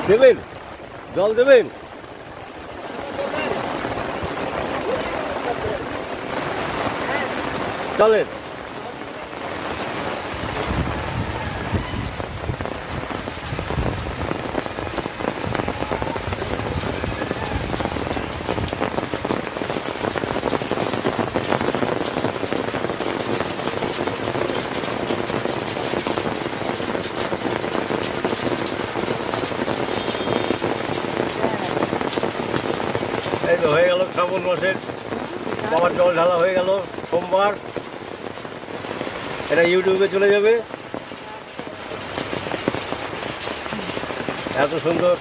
দেবেন, জল দেবেন। চলেন। এই তো হয়ে গেল শ্রাবণ মাসের বাবার জল ঢালা হয়ে গেল সোমবার। এটা ইউটিউবে চলে যাবে। এত সুন্দর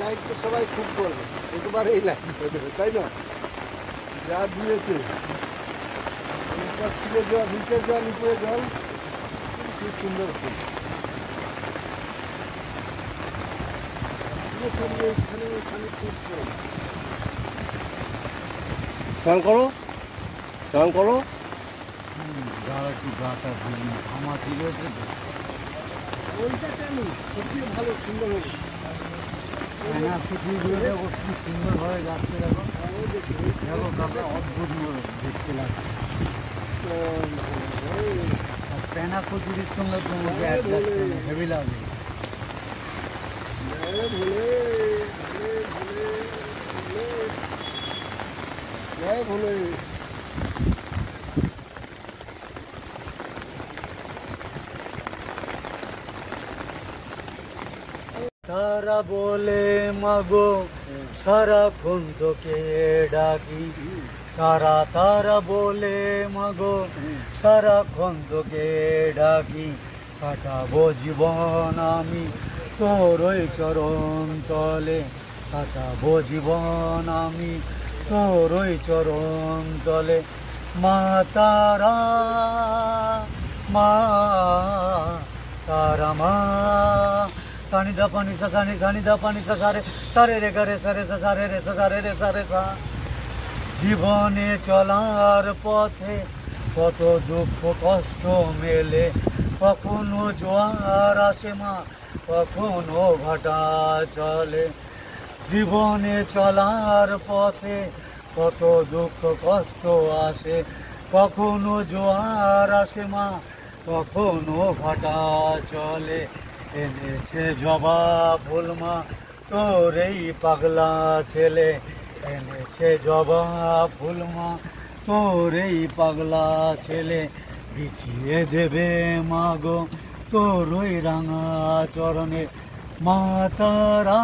লাইক তো সবাই খুব করবে, একেবারেই লাইক করে দেবে, তাই না? যা দিয়েছে ফুলের জল, নিচের জল, উপরে জল, খুব সুন্দর ফুল। স্নান করো, স্নান করো। গাটা ঘামা ঠিক আছে, ওইটা কেন সত্যি ভালো সুন্দর হবে। কি সুন্দরভাবে যাচ্ছে, দেখো দেখো কাকা, অদ্ভুত দেখতে লাগছে। আর পেনা কচুরির সঙ্গে হেভি লাগে। গায়ে ভালো তারা বলে মাগো সারাক্ষণ তোকে ডাকি, তারা তারা বলে মাগো সারাক্ষণ তোকে ডাকি, কাটাবো জীবন আমি তোর ওই চরণ তলে, কাটাবো জীবন আমি তোর ওই চরণ তলে। মা তারা, মা তারা, মা সানি দা পানি সা সানি সানি দা পানি সা সারে সারে রে গরে সারে সা সারে রে সা সারে রে সারে সা। জীবনে চলার পথে কত দুঃখ কষ্ট মেলে, কখনো জোয়ার আসে মা, কখনো ভাটা চলে। জীবনে চলার পথে কত দুঃখ কষ্ট আসে, কখনো জোয়ার আসে মা, কখনো ভাটা চলে। এনেছে জবা ফুল মা তোর এই পাগলা ছেলে, এনেছে জবা ফুল মা তোর এই পাগলা ছেলে, বিছিয়ে দেবে মাগো তোর ওই রাঙা চরণে। মা তারা,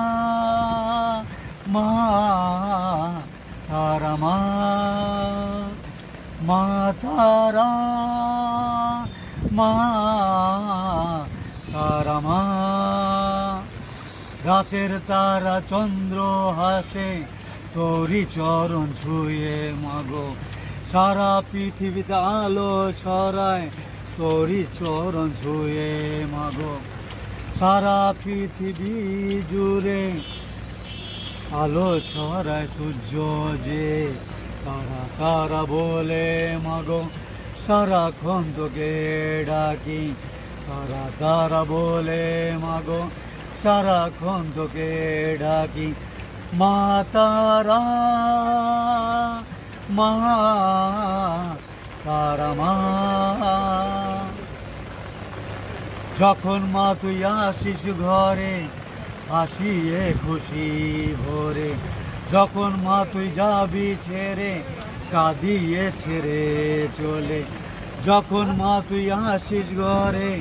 মা তারা, মা মা তারা, মা তারা, মা। রাতের তারা চন্দ্র হাসে তোরি চরণ ছুঁয়ে মাগো, সারা পৃথিবীতে আলো ছড়ায় তোরি চরণ ছুঁয়ে মাগো। সারা পৃথিবী জুড়ে আলো ছড়ায় সূর্য যে, তারা তারা বলে মাগো সারাক্ষণ তোকে ডাকি, তারা তারা বলে মাগো সারাক্ষণ তোকে ডাকি। মা তারা, মা তারা, মা। যখন মা তুই আসিস ঘরে হাসিয়ে খুশি ভরে, যখন মা তুই যাবি ছেড়ে কাঁদিয়ে ছেড়ে চলে, যখন মা তুই আসিস ঘরে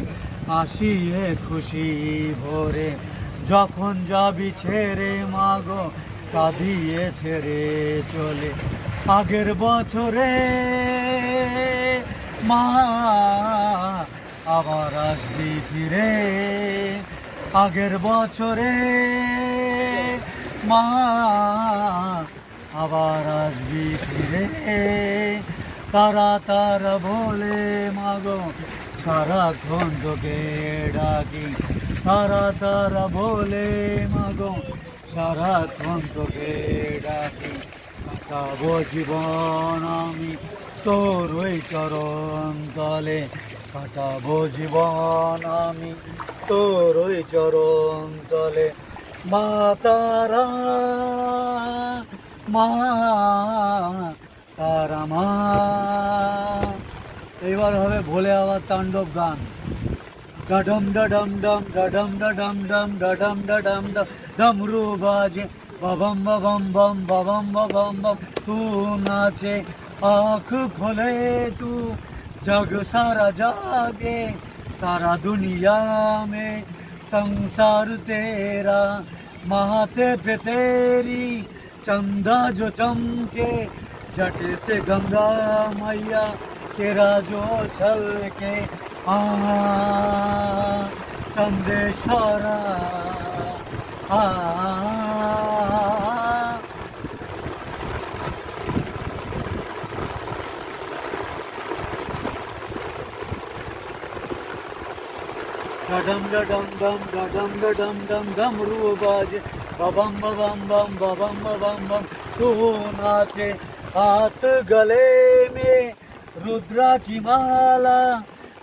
হাসিয়ে খুশি ভরে, যখন যাবি ছেড়ে মাগো কাঁদিয়ে ছেড়ে চলে। আগের বছরে মা আবার আসবি ফিরে, আগের বছরে মা আবার আসবি ফিরে। তারা তারা বলে মাগো সারাক্ষণ তোকে ডাকি, তারা তারা বলে মাগো সারাক্ষণ তোকে ডাকি। কাটাবো জীবন আমি তোর ওই চরণ তলে, কাটাবো জীবন আমি তোর ওই চরণ তলে। মা তারা, মা তারা, মা। এবার হবে ভোলে আবার তাণ্ডব গান। ডডম ডডম ডম ডডম ডডম ডম ডডম ডডম ডম, ডমরু বাজে बम बम बम बम बम बम। तू नाचे आँख खोले तू जग सारा जागे, सारा दुनिया में संसार तेरा, माथे पे तेरी चंदा जो चमके, जटे से गंगा मैया तेरा जो छलके। चंदेश्वरा डम डम डम डम डम डम डमरू बाजे बम बम बम बम बम बम। तू नाचे हाथ गले में रुद्रा की माला,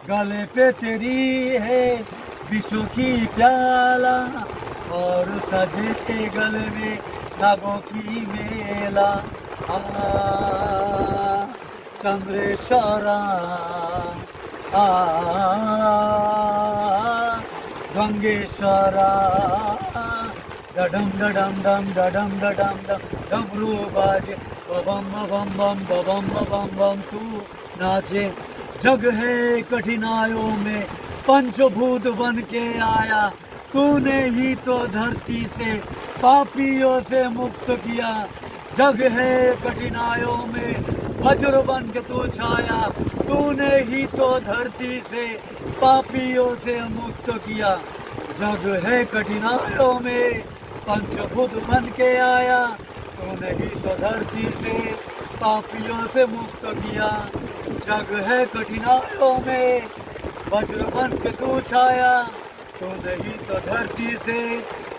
गले पे तेरी है विश्व की प्याला, और सजे के गले में नागों की मेला। चंद्रेश्वरा गंगेश्वरा डडम डडम डम डडम डडम डम डमरू बाजे बम बम बम बम बम बम तू नाचे। जग है कठिनाइयों में पंचभूत बन के आया, तूने ही तो धरती से पापियों से मुक्त किया। जग है कठिनाइयों में वज्र बन के तू छाया, तूने ही तो धरती से पापियों से मुक्त किया। जग है कठिनाइयों में पंचभूत बन के आया, तूने ही तो धरती से पापियों से मुक्त किया। जग है कठिनाइयों में वज्र बन के तू छाया, तूने ही तो धरती से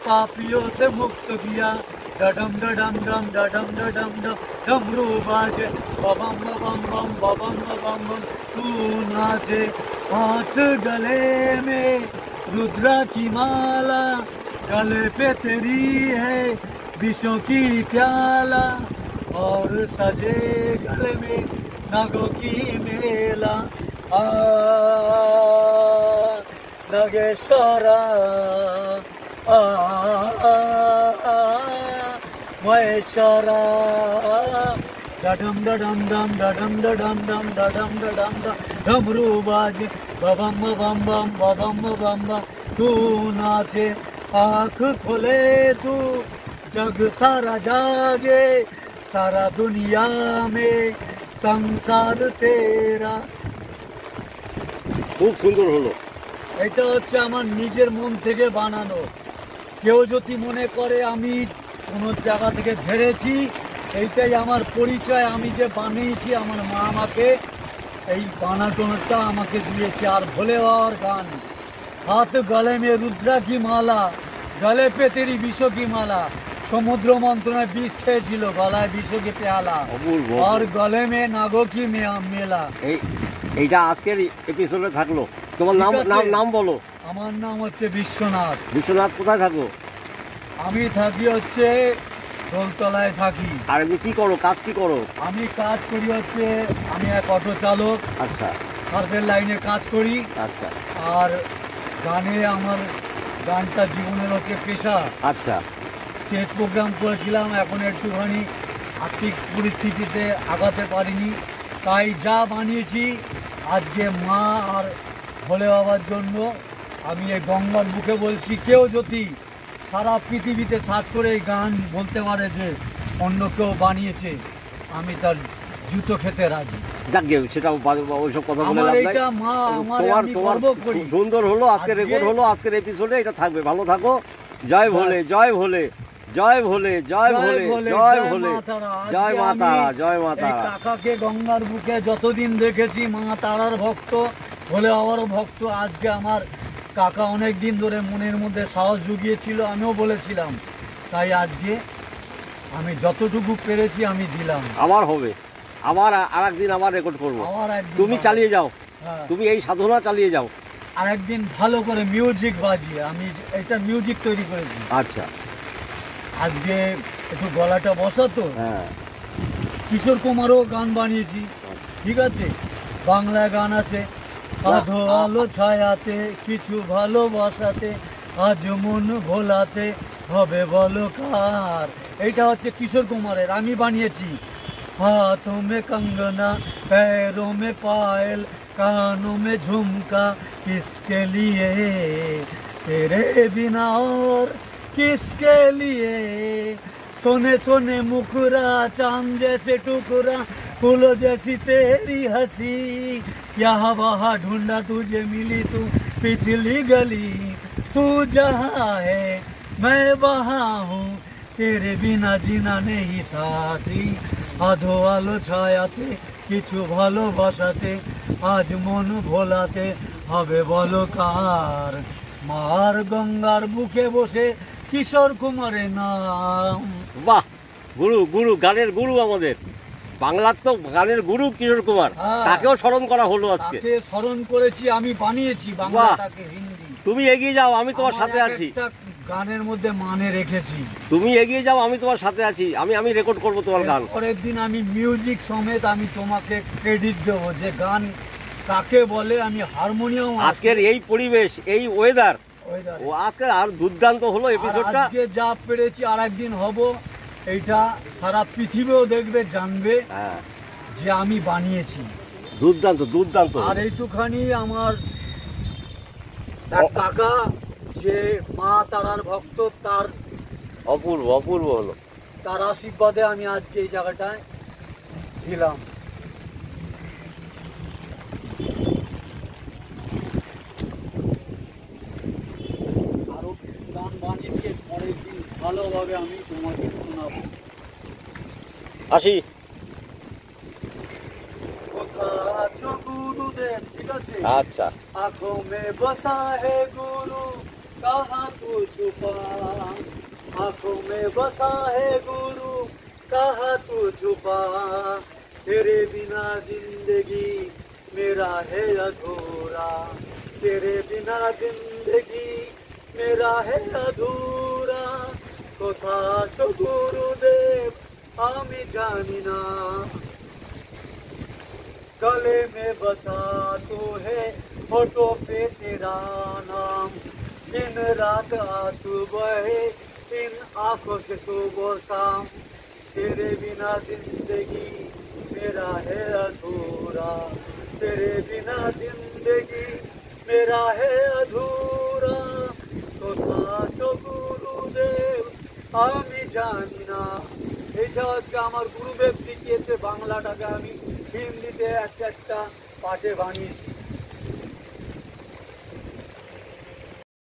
पापियों से मुक्त किया। डडम डडम डम डडम डडम डम डमरू बाजे, बम बम बम बम बम तू नाचे। हाथ गले में रुद्रा की माला, गले पे तेरी है विषों की प्याला, और सजे गले में नागों की मेला। नगेश्वरा महेश्वरा, डडम डडम डम डडम डडम डम डडम डडम डम डमरू बाजे, बम बम बम बम बम तू नाचे। आँख खोले तू जग सारा जागे, सारा दुनिया में संसार तेरा। খুব সুন্দর হলো। এটা হচ্ছে আমার নিজের মন থেকে বানানো। কেউ যদি মনে করে আমি কোনো জায়গা থেকে ঝেড়েছি, এইটাই আমার পরিচয়। আমি যে বানিয়েছি, আমার মা আমাকে এই বানানোটা আমাকে দিয়েছে। আর ভোলে বাবার গান, হাত গলে মে রুদ্রা কি মালা, গলে পে তেরি বিষ কি মালা। সমুদ্র মন্থনে বিষ খেয়েছিল, গলায় বিষ কি পেয়ালা, আর গলে মে নাগো কি মেলা। এইটা আজকের এপিসোডে থাকলো। তোমার নাম বলো। আমার নাম হচ্ছে বিশ্বনাথ। বিশ্বনাথ কোথায় থাকো? আমি থাকি হচ্ছে দোলতলায় থাকি। আর তুমি কি করো, কাজ কি করো? আমি কাজ করি হচ্ছে, আমি এক অটো চালক। আচ্ছা। সার্ভের লাইনে কাজ করি। আচ্ছা। আর গানে আমার গানটা জীবনের হচ্ছে পেশা। আচ্ছা। স্টেজ প্রোগ্রাম করেছিলাম, এখন একটুখানি আর্থিক পরিস্থিতিতে আগাতে পারিনি, তাই যা বানিয়েছি আজকে মা আর ভোলে বাবার জন্য আমি এই গঙ্গার বুকে বলছি। কেউ যদি সারা পৃথিবীতে সার্চ করে এই গান বলতে পারে যে অন্য কেউ বানিয়েছে, আমি তার জুতো খেতে রাজি। যাকে সেটা ওইসব কথা বলে লাভ নাই। মা আমার আমি গর্ব করি। সুন্দর হলো, আজকের রেকর্ড হলো, আজকের এপিসোডে এটা থাকবে। ভালো থাকো। জয় ভোলে, জয় ভোলে, জয় ভোলে, জয় ভোলে, জয় ভোলে, জয় মা তারা, জয় মা তারা। কাকাকে গঙ্গার বুকে যতদিন দেখেছি মা তারার ভক্ত, ভোলে বাবার ভক্ত। আজকে আমার কাকা অনেক দিন ধরে মনের মধ্যে সাহস জুগিয়েছিল, আমিও বলেছিলাম, তাই আজকে আমি যতটুকু পেরেছি আমি দিলাম। আমার হবে, আবার আরেকদিন আবার রেকর্ড করবো। তুমি চালিয়ে যাও, তুমি এই সাধনা চালিয়ে যাও। আরেকদিন ভালো করে মিউজিক বাজিয়ে, আমি এটা মিউজিক তৈরি করেছি। আচ্ছা। আজকে একটু গলাটা বসাতো। হ্যাঁ। কিশোর কুমারও গান বানিয়েছি, ঠিক আছে। বাংলা গান আছে, আধো আলো ছায়াতে কিছু ভালোবাসাতে, আজ মন ভোলাতে হবে বলো কার। এইটা হচ্ছে কিশোর কুমারের, আমি বানিয়েছি। हाथों में कंगना, पैरों में पायल, कानों में झुमका, किसके लिए, तेरे बिना और किसके लिए। सोने सोने मुखरा, चांद जैसे टुकड़ा, फूलों जैसी तेरी हंसी, यहाँ वहाँ ढूंढा तुझे मिली तू पिछली गली। तू जहाँ है मैं वहाँ हूँ, तेरे बिना जीना नहीं साथी। আধো আলো ছায়াতে কিছু ভালোবাসাতে, আজ মন ভোলাতে হবে বলো কার। মার গঙ্গার বুকে বসে কিশোর কুমারের নাম। বাহ, গুরু, গুরু, গানের গুরু আমাদের বাংলার তো গানের গুরু কিশোর কুমার। তাকেও স্মরণ করা হলো আজকে। তাকে স্মরণ করেছি, আমি বানিয়েছি বাংলাটাকে হিন্দি। তুমি এগিয়ে যাও, আমি তোমার সাথে আছি। গানের মধ্যে মানে রেখেছি। তুমি এগিয়ে যাও, আমি তোমার সাথে আছি। আমি রেকর্ড করব তোমার গান। পরের দিন আমি মিউজিক সমেত আমি তোমাকে ক্রেডিট দেবো যে গান কাকে বলে। আমি হারমোনিয়াম, আজকের এই পরিবেশ, এই ওয়েদার, ও আজকে আর দুর্দান্ত হলো এপিসোডটা। আজকে যা পেরেছি, আর একদিন হব। এইটা সারা পৃথিবীও দেখবে, জানবে হ্যাঁ, যে আমি বানিয়েছি। দুর্দান্ত দুর্দান্ত। আর এইটুখানি আমার এক কাকা যে মা তারার ভক্ত, তার অপূর্ব অপূর্ব হলো। তার আশীর্বাদে আমি আজকে এই জায়গাটায় দিলাম। আরো কিছু গান বানিয়েছি, পরের দিন ভালোভাবে আমি তোমাকে শোনাবো। আসি। কোথায় আছো গুরুদেব? ঠিক আছে। আচ্ছা। आंखों में बसा है गुरु, कहाँ तू छुपा? आंखों में बसा है गुरु, कहाँ तू छुपा? तेरे बिना जिंदगी मेरा है अधूरा, तेरे बिना जिंदगी मेरा है अधूरा। कोथा आছো गुरुदेव আমি জানি না, गले में बसा तो है फोटो पे तेरा नाम। दिन रात आंसू बहे इन आंखों से सुबह शाम। तेरे बिना जिंदगी मेरा है अधूरा, तेरे बिना जिंदगी मेरा है अधूरा। कोथा आছো गुरुदेव আমি জানি না। এটা হচ্ছে আমার গুরুদেব শিখিয়েছে। বাংলাটাকে আমি হিন্দিতে একটা একটা পাঠে বানিয়েছি।